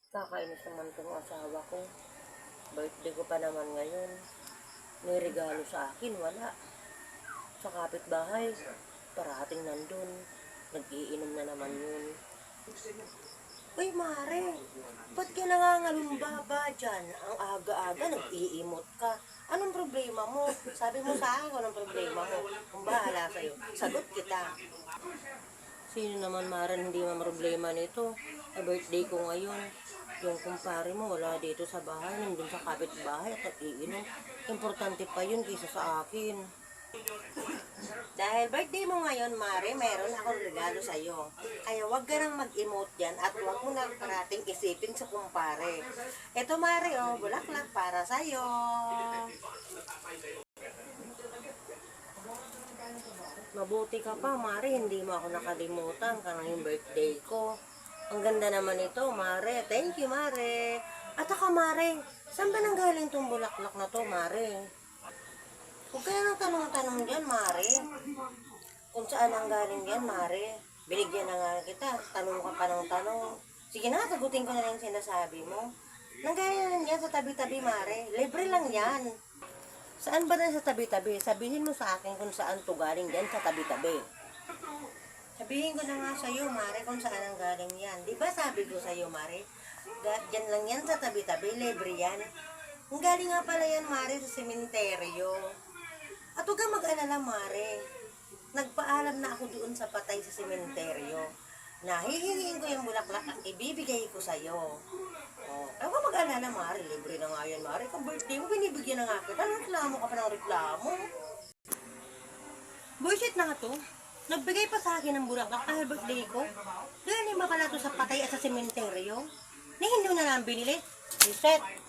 Kakainis naman tong asawa ko. Birthday ko pa naman ngayon. May regalo sa akin, wala. Sa kapitbahay, parating nandun. Nag-iinom na naman yun. Uy, Mare, ba't ka nangangalumbaba dyan? Ang aga-aga, nag-iimot ka. Anong problema mo? Sabi mo sa akin, anong problema mo? Kung bahala sa'yo, sagot kita. Sino naman, Mare, hindi man problema nito? Ay, birthday ko ngayon. Yung kumpare mo wala dito sa bahay, nandun sa kapitbahay at nag-iinom. Importante pa yun kaysa sa akin. Dahil birthday mo ngayon, Mare, meron akong regalo sa'yo. Kaya wag ka nang mag-emote dyan at wag mo nang parating isipin sa kumpare. Ito, Mare, oh, bulaklak para sa'yo. Mabuti ka pa, Mare, hindi mo ako nakalimutan kanang birthday ko. Ang ganda naman ito, Mare. Thank you, Mare. At saka, Mare, saan ba nanggaling tong bulaklak na to, Mare? Huwag kaya nang tanong-tanong dyan, Mare. Kung saan ang galing yan, Mare. Binigyan na nga kita. Tanong ka pa ng tanong. Sige na, sagutin ko na lang sinasabi mo. Nanggaling lang yan sa tabi-tabi, Mare. Libre lang yan. Saan ba na sa tabi-tabi? Sabihin mo sa akin kung saan to galing yan sa tabi-tabi. Sabihin ko na nga sa'yo, Mare, kung saan ang galing yan. Di ba sabi ko sa'yo, Mare? Dyan lang yan sa tabi-tabi, libre yan. Ang galing nga pala yan, Mare, sa sementeryo. At huwag kang mag-alala, Mare. Nagpaalam na ako doon sa patay sa sementeryo. Hihingin ko yung bulaklak at ibibigay ko sa'yo. Oh, huwag kang mag-alala, Mare. Libre na nga yan, Mare. Kung birthday mo, binibigyan na nga kita. Reklamo ka pa ng reklamo. Bullshit na nga to. Nagbigay pa sa akin ng bulaklak dahil birthday ko. Dahil hindi makala to sa patay at sa sementeryo. Na hindi na lang binili. Reset.